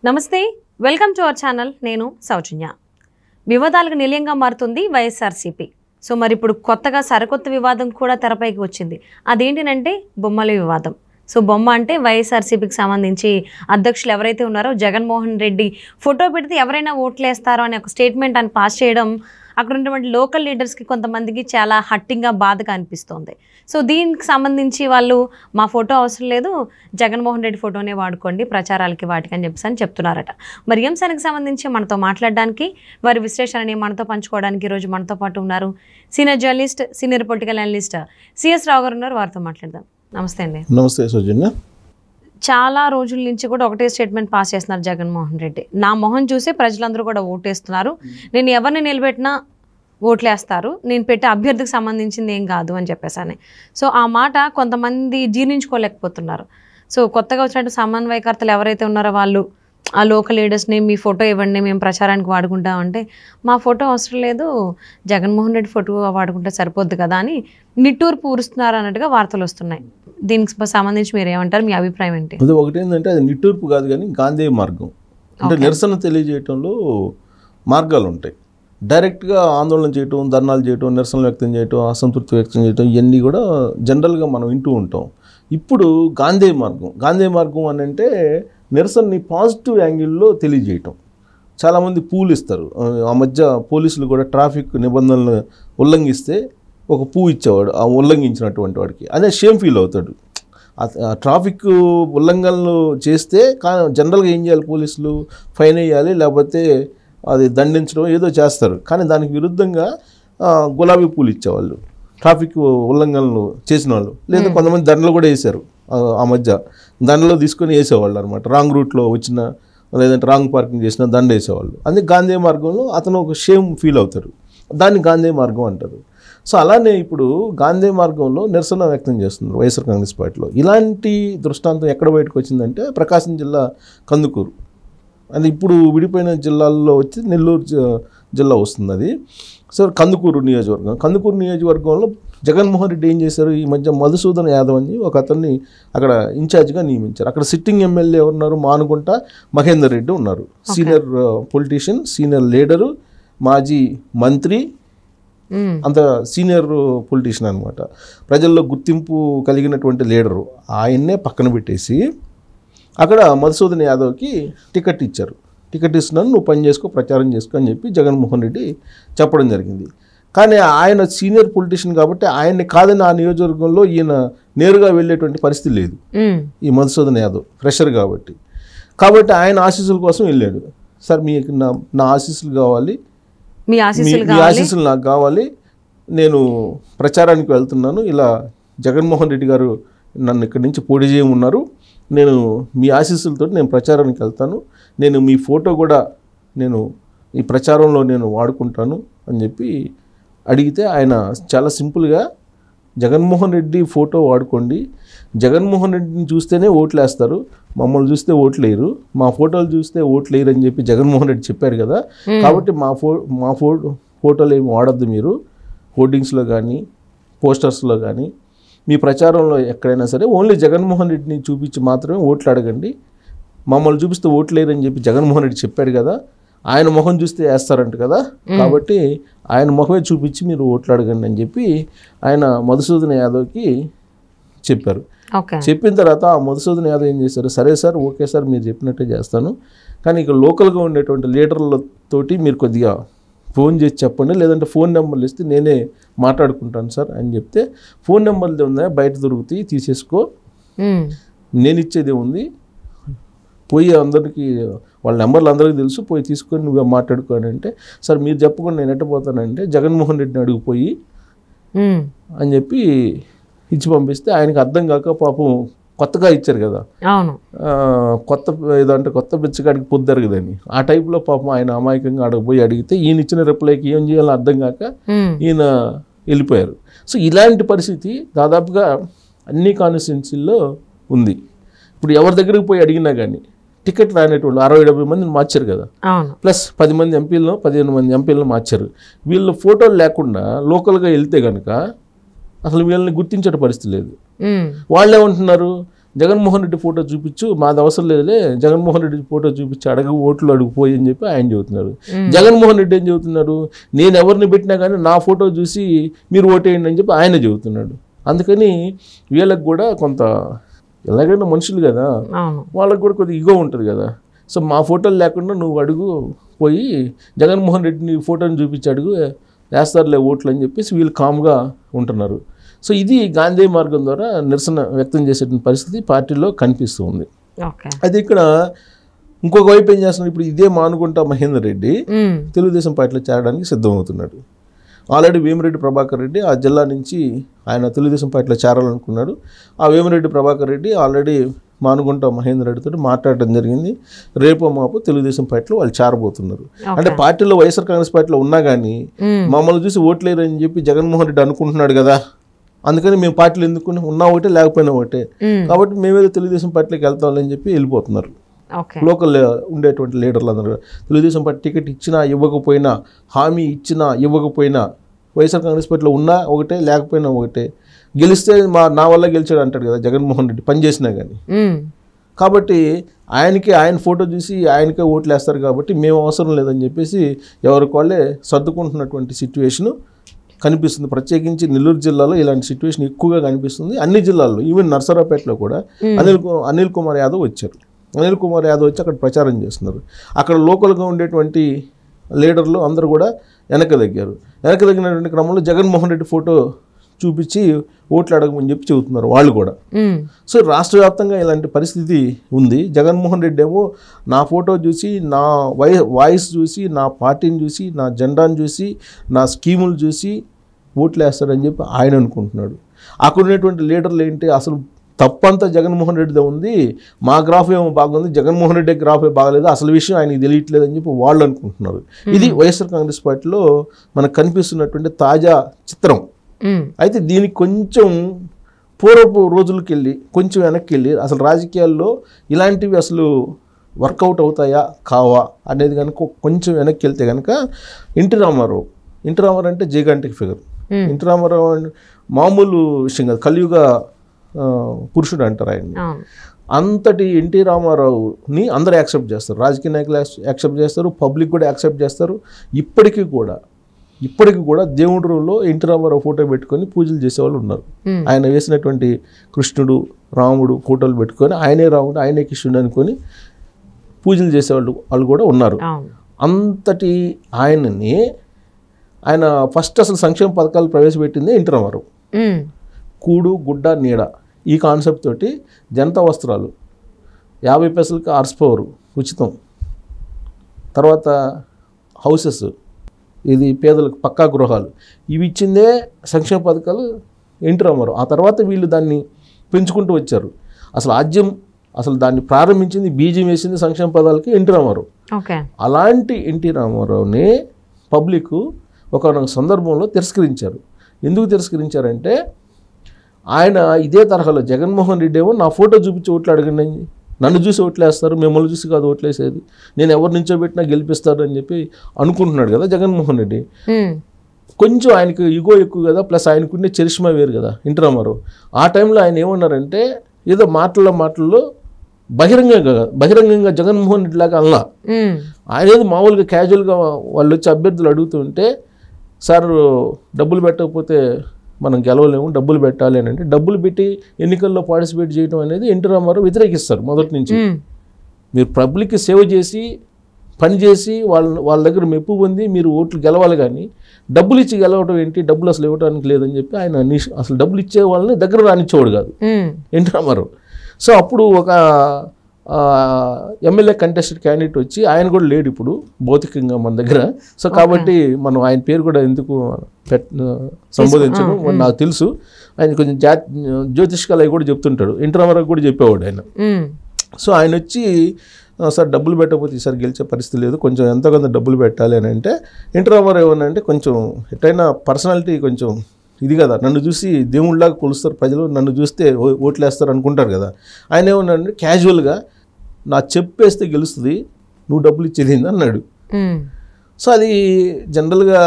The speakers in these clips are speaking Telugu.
నమస్తే, వెల్కమ్ టు అవర్ ఛానల్. నేను సౌజన్య. వివాదాలకు నిలయంగా మారుతుంది వైఎస్ఆర్సీపీ. సో మరి ఇప్పుడు కొత్తగా సరికొత్త వివాదం కూడా తెరపైకి వచ్చింది. అదేంటంటే బొమ్మల వివాదం. సో బొమ్మ అంటే వైఎస్ఆర్సీపీకి సంబంధించి అధ్యక్షులు ఎవరైతే ఉన్నారో జగన్మోహన్ రెడ్డి ఫోటో పెడితే ఎవరైనా ఓట్లు వేస్తారో అనే ఒక స్టేట్మెంట్ అని పాస్ చేయడం అక్కడ ఉన్నటువంటి లోకల్ లీడర్స్కి కొంతమందికి చాలా హట్టింగ్గా బాధగా అనిపిస్తోంది. సో దీనికి సంబంధించి వాళ్ళు మా ఫోటో అవసరం లేదు, జగన్మోహన్ రెడ్డి ఫోటోనే వాడుకోండి ప్రచారాలకి వాటికి అని చెప్పేసి చెప్తున్నారట. మరి ఈ అంశానికి సంబంధించి మనతో మాట్లాడడానికి, వారి విశ్లేషణని మనతో పంచుకోవడానికి ఈరోజు మనతో పాటు ఉన్నారు senior journalist, senior political analyst CS Rao garu ఉన్నారు. వారితో మాట్లాడదాం. నమస్తే అండి. నమస్తే సౌజన్య. చాలా రోజుల నుంచి కూడా ఒకటే స్టేట్మెంట్ పాస్ చేస్తున్నారు జగన్మోహన్ రెడ్డి. నా మొహం చూసి ప్రజలందరూ కూడా ఓటేస్తున్నారు, నేను ఎవరిని నిలబెట్టినా ఓట్లేస్తారు, నేను పెట్టే అభ్యర్థికి సంబంధించింది ఏం కాదు అని చెప్పేసాను. సో ఆ మాట కొంతమంది జీర్ణించుకోలేకపోతున్నారు. సో కొత్తగా వచ్చినట్టు సమన్వయకర్తలు ఎవరైతే ఉన్నారో వాళ్ళు ఆ లోకల్ లీడర్స్ని మీ ఫోటో ఇవ్వండి, మేము ప్రచారానికి వాడుకుంటామంటే మా ఫోటో అవసరం లేదు, జగన్మోహన్ రెడ్డి ఫోటో వాడుకుంటే సరిపోద్ది కదా అని నిట్టూరు పూరుస్తున్నారు అన్నట్టుగా వార్తలు వస్తున్నాయి. దీనికి సంబంధించి మీరు ఏమంటారు, మీ అభిప్రాయం ఏంటి? అది ఒకటి ఏంటంటే అది నిట్టూర్పు కాదు కానీ గాంధీ మార్గం. అంటే నిరసన తెలియజేయటంలో మార్గాలు ఉంటాయి. డైరెక్ట్గా ఆందోళన చేయటం, ధర్నాలు చేయటం, నిరసనలు వ్యక్తం చేయటం, అసంతృప్తి వ్యక్తం చేయటం, ఇవన్నీ కూడా జనరల్గా మనం వింటూ ఉంటాం. ఇప్పుడు గాంధీ మార్గం అని అంటే నిరసనని పాజిటివ్ యాంగిల్లో తెలియజేయటం. చాలామంది పూలు ఇస్తారు. ఆ మధ్య పోలీసులు కూడా ట్రాఫిక్ నిబంధనలు ఉల్లంఘిస్తే ఒక పువ్వు ఇచ్చేవాడు ఆ ఉల్లంఘించినటువంటి వాడికి. అదే షేమ్ ఫీల్ అవుతాడు. ట్రాఫిక్ ఉల్లంఘనలు చేస్తే జనరల్గా ఏం చేయాలి, పోలీసులు ఫైన్ వేయాలి, లేకపోతే అది దండించడం ఏదో చేస్తారు. కానీ దానికి విరుద్ధంగా గులాబీ పూలు ఇచ్చేవాళ్ళు ట్రాఫిక్ ఉల్లంఘనలు చేసిన వాళ్ళు. లేదా కొంతమంది దండలు కూడా వేశారు. ఆ మధ్య దండలో తీసుకొని వేసేవాళ్ళు అనమాట. రాంగ్ రూట్లో వచ్చిన లేదంటే రాంగ్ పార్కింగ్ చేసిన దండ వేసేవాళ్ళు. అందుకే గాంధీ మార్గంలో అతను ఒక షేమ్ ఫీల్ అవుతారు. దాన్ని గాంధీ మార్గం అంటారు. సో అలానే ఇప్పుడు గాంధీ మార్గంలో నిరసన వ్యక్తం చేస్తున్నారు వైఎస్ఆర్ కాంగ్రెస్ పార్టీలో. ఇలాంటి దృష్టాంతం ఎక్కడ బయటకు వచ్చిందంటే ప్రకాశం జిల్లా కందుకూరు. అది ఇప్పుడు విడిపోయిన జిల్లాల్లో వచ్చి నెల్లూరు జిల్లా వస్తుంది అది. సో కందుకూరు నియోజకవర్గంలో జగన్మోహన్ రెడ్డి ఏం చేశారు, ఈ మధ్య మధుసూదన్ యాదవ్ అని ఒక అతన్ని అక్కడ ఇన్ఛార్జ్గా నియమించారు. అక్కడ సిట్టింగ్ ఎమ్మెల్యే ఉన్నారు మానుకుంట మహేందర్ రెడ్డి ఉన్నారు. సీనియర్ పొలిటీషియన్, సీనియర్ లీడరు, మాజీ మంత్రి, అంత సీనియర్ పొలిటీషియన్ అనమాట. ప్రజల్లో గుర్తింపు కలిగినటువంటి లీడరు. ఆయన్నే పక్కన పెట్టేసి అక్కడ మధుసూదన్ యాదవ్కి టికెట్ ఇచ్చారు. టికెట్ ఇస్తున్నాను, నువ్వు పని చేసుకో, ప్రచారం చేసుకో అని చెప్పి జగన్మోహన్ రెడ్డి చెప్పడం జరిగింది. కానీ ఆయన సీనియర్ పొలిటీషియన్ కాబట్టి ఆయన్ని కాదని ఆ నియోజకవర్గంలో ఈయన నేరుగా వెళ్ళేటువంటి పరిస్థితి లేదు. ఈ మధుసూదన్ యాదవ్ ఫ్రెషర్ కాబట్టి ఆయన ఆశీస్సుల కోసం వెళ్ళాడు. సార్ మీకు నా ఆశీస్సులు కావాలి, మీ ఆశీస్సులు నాకు కావాలి, నేను ప్రచారానికి వెళ్తున్నాను, ఇలా జగన్మోహన్ రెడ్డి గారు నన్ను ఇక్కడి నుంచి పోటీ చేయమన్నారు, నేను మీ ఆశీస్సులతో నేను ప్రచారానికి వెళ్తాను, నేను మీ ఫోటో కూడా నేను ఈ ప్రచారంలో నేను వాడుకుంటాను అని చెప్పి అడిగితే ఆయన చాలా సింపుల్గా జగన్మోహన్ రెడ్డి ఫోటో వాడుకోండి, జగన్మోహన్ రెడ్డిని చూస్తేనే ఓట్లు వేస్తారు, మమ్మల్ని చూస్తే ఓట్లు వేయరు, మా ఫోటోలు చూస్తే ఓట్లు వేయరు అని చెప్పి జగన్మోహన్ రెడ్డి చెప్పారు కదా. కాబట్టి మా ఫోటోలు ఏమి వాడద్దు మీరు, హోర్డింగ్స్లో కానీ పోస్టర్స్లో కానీ మీ ప్రచారంలో ఎక్కడైనా సరే ఓన్లీ జగన్మోహన్ రెడ్డిని చూపించి మాత్రమే ఓట్లు అడగండి, మమ్మల్ని చూపిస్తే ఓట్లు వేయరని చెప్పి జగన్మోహన్ రెడ్డి చెప్పాడు కదా, ఆయన ముఖం చూస్తే వేస్తారంట కదా, కాబట్టి ఆయన ముఖమే చూపించి మీరు ఓట్లు అడగండి అని చెప్పి ఆయన మధుసూదన్ యాదవ్కి చెప్పారు. చెప్పిన తర్వాత ఆ మధుసూదన్ యాదవ్ ఏం చేశారు, సరే సార్, ఓకే సార్, మీరు చెప్పినట్టే చేస్తాను, కానీ ఇక లోకల్గా ఉండేటువంటి లీడర్లతోటి మీరు కొద్దిగా ఫోన్ చేసి చెప్పండి, లేదంటే ఫోన్ నెంబర్లు ఇస్తే నేనే మాట్లాడుకుంటాను సార్ అని చెప్తే, ఫోన్ నెంబర్లు ఉందా బయట దొరుకుతాయి తీసేసుకో, నేను ఇచ్చేదే ఉంది, పోయి అందరికీ వాళ్ళ నెంబర్లు అందరికీ తెలుసు, పోయి తీసుకొని నువ్వు మాట్లాడుకోని అంటే, సార్ మీరు చెప్పకుండా నేను ఎట్టపోతానంటే జగన్మోహన్ రెడ్డిని అడిగిపోయి అని చెప్పి ఇచ్చి పంపిస్తే ఆయనకి అర్థం కాక పాపం కొత్తగా ఇచ్చారు కదా, కొత్త బిచ్చగాడికి పొద్దారు కదని ఆ టైప్లో పాపం ఆయన అమాయకంగా అడగపోయి అడిగితే ఈయన ఇచ్చిన రిప్లైకి ఏం చేయాలో అర్థం కాక ఈయన వెళ్ళిపోయారు. సో ఇలాంటి పరిస్థితి దాదాపుగా అన్ని కాన్స్టిట్యున్సీల్లో ఉంది. ఇప్పుడు ఎవరి దగ్గరికి పోయి అడిగినా కానీ టికెట్ రానేటోళ్ళు 60-70 మందిని మార్చారు కదా, ప్లస్ 10 మంది ఎంపీలను 15 మంది ఎంపీలను మార్చారు. వీళ్ళు ఫోటోలు లేకుండా లోకల్గా వెళ్తే కనుక అసలు వీళ్ళని గుర్తించే పరిస్థితి లేదు. వాళ్ళే ఉంటున్నారు, జగన్మోహన్ రెడ్డి ఫోటో చూపించు, మాది అవసరం లేదులే, జగన్మోహన్ రెడ్డి ఫోటో చూపించి ఓట్లు అడుగుపోయి అని చెప్పి ఆయన చెబుతున్నారు. జగన్మోహన్ రెడ్డి ఏం చెబుతున్నారు, నేను ఎవరిని పెట్టినా కానీ నా ఫోటో చూసి మీరు ఓటేయండి అని చెప్పి ఆయన చెబుతున్నాడు. అందుకని వీళ్ళకి కూడా కొంత ఎలాగైనా మనుషులు కదా, వాళ్ళకి కూడా కొద్దిగా ఈగో ఉంటుంది కదా. సో మా ఫోటోలు లేకుండా నువ్వు అడుగు పోయి జగన్మోహన్ రెడ్డిని ఫోటోని చూపించి అడుగు, వేస్తారులే ఓట్లు అని చెప్పేసి వీళ్ళు కామ్గా ఉంటున్నారు. సో ఇది గాంధీ మార్గం ద్వారా నిరసన వ్యక్తం చేసే పరిస్థితి పార్టీలో కనిపిస్తూ ఉంది. అది ఇక్కడ ఇంకొక వైపు ఏం చేస్తున్నారు, ఇప్పుడు ఇదే మానుకుంటా మహేందర్ రెడ్డి తెలుగుదేశం పార్టీలో చేరడానికి సిద్ధమవుతున్నాడు. ఆల్రెడీ వేమిరెడ్డి ప్రభాకర్ రెడ్డి ఆ జిల్లా నుంచి ఆయన తెలుగుదేశం పార్టీలో చేరాలనుకున్నాడు. ఆ వేమిరెడ్డి ప్రభాకర్ రెడ్డి ఆల్రెడీ మానుకుంటా మహేందర్ రెడ్డితో మాట్లాడడం జరిగింది. రేపు మాపు తెలుగుదేశం పార్టీలో వాళ్ళు చేరబోతున్నారు. అంటే పార్టీలో వైఎస్ఆర్ కాంగ్రెస్ పార్టీలో ఉన్నా కానీ మమ్మల్ని చూసి ఓట్లేరు అని చెప్పి జగన్మోహన్ రెడ్డి అనుకుంటున్నాడు కదా, అందుకని మేము పార్టీలు ఎందుకు ఉన్నా ఒకటే లేకపోయినా ఒకటే, కాబట్టి మేమేదో తెలుగుదేశం పార్టీలోకి వెళ్తామని చెప్పి వెళ్ళిపోతున్నారు. లోకల్ ఉండేటువంటి లీడర్లు అందరూ తెలుగుదేశం పార్టీ టికెట్ ఇచ్చినా ఇవ్వకపోయినా, హామీ ఇచ్చినా ఇవ్వకపోయినా, వైఎస్ఆర్ కాంగ్రెస్ పార్టీలో ఉన్నా ఒకటే లేకపోయినా ఒకటే, గెలిస్తే నా వల్ల గెలిచాడు అంటాడు కదా జగన్మోహన్ రెడ్డి పనిచేసినా కానీ. కాబట్టి ఆయన ఫోటో చూసి ఆయనకే ఓట్లు వేస్తారు కాబట్టి మేము అవసరం లేదని చెప్పేసి ఎవరికి వాళ్ళే సర్దుకుంటున్నటువంటి సిచ్యువేషను కనిపిస్తుంది. ప్రత్యేకించి నెల్లూరు జిల్లాలో ఇలాంటి సిచ్యువేషన్ ఎక్కువగా కనిపిస్తుంది. అన్ని జిల్లాల్లో, ఈవెన్ నర్సరావుపేటలో కూడా అనిల్ కుమార్ యాదవ్ వచ్చారు. అనిల్ కుమార్ యాదవ్ వచ్చి అక్కడ ప్రచారం చేస్తున్నారు. అక్కడ లోకల్గా ఉండేటువంటి లీడర్లు అందరూ కూడా వెనక తగ్గినటువంటి క్రమంలో జగన్మోహన్ రెడ్డి ఫోటో చూపించి ఓట్లు అడగమని చెప్పి చెబుతున్నారు వాళ్ళు కూడా. సో రాష్ట్ర వ్యాప్తంగా ఇలాంటి పరిస్థితి ఉంది. జగన్మోహన్ రెడ్డి ఏమో నా ఫోటో చూసి, నా వాయిస్ చూసి, నా పార్టీని చూసి, నా జెండాను చూసి, నా స్కీములు చూసి ఓట్లు వేస్తాడని చెప్పి ఆయన అనుకుంటున్నాడు. అక్కడ ఉన్నటువంటి లీడర్లు ఏంటి, అసలు తప్పంతా జగన్మోహన్ రెడ్డిదే ఉంది, మా గ్రాఫ్ ఏమో బాగుంది, జగన్మోహన్ రెడ్డి గ్రాఫే బాగలేదు, అసలు విషయం ఆయనకి తెలియట్లేదు అని చెప్పి వాళ్ళు అనుకుంటున్నారు. ఇది వైఎస్ఆర్ కాంగ్రెస్ పార్టీలో మనకు కనిపిస్తున్నటువంటి తాజా చిత్రం. అయితే దీనికి కొంచెం పూర్వపు రోజులకి వెళ్ళి, కొంచెం వెనక్కి వెళ్ళి, అసలు రాజకీయాల్లో ఇలాంటివి అసలు వర్కౌట్ అవుతాయా కావా అనేది కనుక కొంచెం వెనక్కి వెళ్తే కనుక ఎన్టీ రామారావు అంటే జైగాంటిక్ ఫిగర్. ఎన్టీ రామారావు మామూలు విషయం కాదు, కలియుగ పురుషుడు అంటారు ఆయన్ని. అంతటి ఎన్టీ రామారావుని అందరూ యాక్సెప్ట్ చేస్తారు, రాజకీయ నాయకులు యాక్సెప్ట్ చేస్తారు, పబ్లిక్ కూడా యాక్సెప్ట్ చేస్తారు. ఇప్పటికీ కూడా దేవుడి రూమ్లో ఎన్టీ రామారావు ఫోటో పెట్టుకొని పూజలు చేసేవాళ్ళు ఉన్నారు. ఆయన వేసినటువంటి కృష్ణుడు రాముడు ఫోటోలు పెట్టుకొని ఆయనే రాముడు ఆయనే కృష్ణుడు అనుకొని పూజలు చేసేవాళ్ళు కూడా ఉన్నారు. అంతటి ఆయన ఫస్ట్ అసలు సంక్షేమ పథకాలు ప్రవేశపెట్టింది ఎన్టీ రామారావు. కూడు గుడ్డ నీడ ఈ కాన్సెప్ట్ తోటి జనతా వస్త్రాలు 50 పైసలకి హార్స్ పవర్ ఉచితం, తర్వాత హౌసెస్, ఇది పేదలకు పక్కా గృహాలు, ఇవి ఇచ్చిందే సంక్షేమ పథకాలు ఎన్టీ రామారావు. ఆ తర్వాత వీళ్ళు దాన్ని పెంచుకుంటూ వచ్చారు. అసలు దాన్ని ప్రారంభించింది, బీజం వేసింది సంక్షేమ పథకాలకి ఎన్టీ రామారావు. అలాంటి ఎన్టీ రామారావుని పబ్లిక్ ఒక సందర్భంలో తిరస్కరించారు. ఎందుకు తిరస్కరించారంటే ఆయన ఇదే తరహాలో జగన్మోహన్ రెడ్డి ఏమో నా ఫోటో చూపించి ఓట్లు అడగండి, నన్ను చూసి ఓట్లు వేస్తారు, మిమ్మల్ని చూసి కాదు ఓట్లు వేసేది, నేను ఎవరు నించోబెట్టినా గెలిపిస్తాడు అని చెప్పి అనుకుంటున్నాడు కదా జగన్మోహన్ రెడ్డి. కొంచెం ఆయనకు ఇగో ఎక్కువ కదా, ప్లస్ ఆయనకున్నే చరిష్మా వేరు కదా ఎన్టీ రామారావు. ఆ టైంలో ఆయన ఏమన్నారంటే ఏదో మాటల్లో బహిరంగంగా జగన్మోహన్ రెడ్డి లాగా అన్నా, ఆయన ఏదో మామూలుగా క్యాజువల్గా వాళ్ళు వచ్చి అభ్యర్థులు అడుగుతుంటే, సార్ డబ్బులు పెట్టకపోతే మనం గెలవలేము, డబ్బులు పెట్టాలి అని అంటే డబ్బులు పెట్టి ఎన్నికల్లో పార్టిసిపేట్ చేయడం అనేది ఎన్టీ రామారావు వ్యతిరేకిస్తారు మొదటి నుంచి. మీరు పబ్లిక్కి సేవ చేసి పని చేసి వాళ్ళ దగ్గర మెప్పు పొంది మీరు ఓట్లు గెలవాలి, కానీ డబ్బులు ఇచ్చి గెలవడం ఏంటి, డబ్బులు అసలు ఇవ్వడానికి లేదని చెప్పి ఆయన అసలు డబ్బులు ఇచ్చే వాళ్ళని దగ్గర రానిచ్చేవాడు కాదు ఎన్టీ రామారావు. సో అప్పుడు ఒక ఎమ్మెల్యే కంటెస్టెడ్ క్యాండిడేట్ వచ్చి, ఆయన కూడా లేడు ఇప్పుడు భౌతికంగా మన దగ్గర. సో కాబట్టి మనం ఆయన పేరు కూడా ఎందుకు సంబోధించడం నాకు తెలుసు. ఆయన కొంచెం జ్యోతిష్కాలు అవి కూడా చెప్తుంటాడు, ఎన్టీ రామారావు కూడా చెప్పేవాడు ఆయన. సో ఆయన వచ్చి సార్ డబ్బులు పెట్టకపోతే ఈసారి గెలిచే పరిస్థితి లేదు, కొంచెం ఎంతో కొంత డబ్బులు పెట్టాలి అని అంటే ఎన్టీ రామారావు ఏమన్నా కొంచెం ఎట్టయినా పర్సనాలిటీ కొంచెం ఇది కదా, నన్ను చూసి దేవుళ్ళలాగా కొలుస్తారు ప్రజలు, నన్ను చూస్తే ఓట్లు వేస్తారు అనుకుంటారు కదా. ఆయన ఏమన్నాడు క్యాజువల్గా, నా చెప్పేస్తే గెలుస్తుంది, నువ్వు డబ్బులు ఇచ్చేది అన్నాడు. సో అది జనరల్గా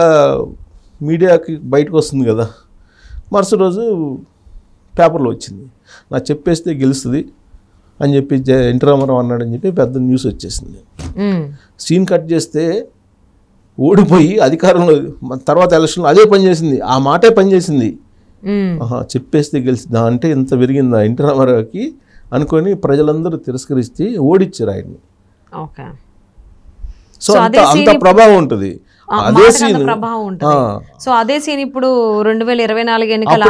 మీడియాకి బయటకు వస్తుంది కదా. మరుసటి రోజు పేపర్లో వచ్చింది, నా చెప్పేస్తే గెలుస్తుంది, అని చెప్పి ఎన్టీ రామారావు అన్నాడని చెప్పి పెద్ద న్యూస్ వచ్చేసింది. సీన్ కట్ చేస్తే ఓడిపోయి అధికారంలో తర్వాత ఎలక్షన్లో అదే పని చేసింది, ఆ మాటే పని చేసింది. చెప్పేస్తే గెలిచిందా అంటే ఇంత పెరిగిందా ఎన్టీ రామారావుకి అనుకొని ప్రజలందరూ తిరస్కరిస్తే ఓడిచ్చారు ఆయన్ని. సో అంత ప్రభావం ఉంటుంది. అదే సీన్ సో అదే సీన్ ఇప్పుడు 2024 ఎన్నికల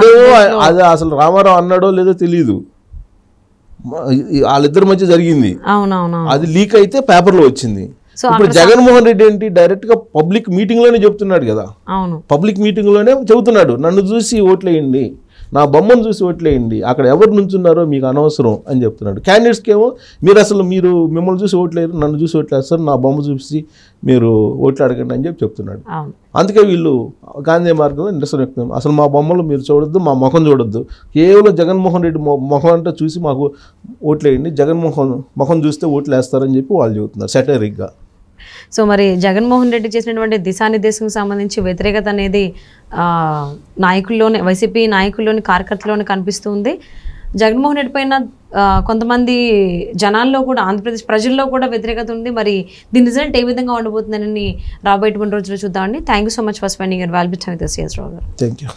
అది అసలు రామారావు అన్నాడో లేదో తెలియదు, వాళ్ళిద్దరి మధ్య జరిగింది. అది లీక్ అయితే పేపర్లో వచ్చింది. ఇప్పుడు జగన్మోహన్ రెడ్డి ఏంటి డైరెక్ట్ గా పబ్లిక్ మీటింగ్ లోనే చెప్తున్నాడు కదా, పబ్లిక్ మీటింగ్ లోనే చెబుతున్నాడు నన్ను చూసి ఓట్లేయండి, నా బొమ్మను చూసి ఓట్లేయండి, అక్కడ ఎవరు నుంచున్నారో మీకు అనవసరం అని చెప్తున్నాడు. క్యాండిడేట్స్కి ఏమో మీరు మిమ్మల్ని చూసి ఓట్లేరు, నన్ను చూసి ఓట్లేస్తారు, నా బొమ్మ చూసి మీరు ఓట్లు అడగండి అని చెప్తున్నాడు. అందుకే వీళ్ళు గాంధీ మార్గంలో నిరసన వ్యక్తం, అసలు మా బొమ్మలు మీరు చూడొద్దు, మా ముఖం చూడొద్దు, కేవలం జగన్మోహన్ రెడ్డి ముఖం అంటే చూసి మాకు ఓట్లేయండి, జగన్మోహన్ ముఖం చూస్తే ఓట్లు వేస్తారని చెప్పి వాళ్ళు చెబుతున్నారు సెటరిక్గా. సో మరి జగన్మోహన్ రెడ్డి చేసినటువంటి దిశానిర్దేశంకి సంబంధించి వ్యతిరేకత అనేది నాయకుల్లోనే, వైసీపీ నాయకుల్లోని, కార్యకర్తల్లోనే కనిపిస్తుంది. జగన్మోహన్ రెడ్డి పైన కొంతమంది జనాల్లో కూడా, ఆంధ్రప్రదేశ్ ప్రజల్లో కూడా వ్యతిరేకత ఉంది. మరి దీని రిజల్ట్ ఏ విధంగా ఉండబోతుందని రాబోయేటువంటి రోజుల్లో చూద్దామండి. Thank you so much for spending your valuable time with us, రావు గారు. Thank you.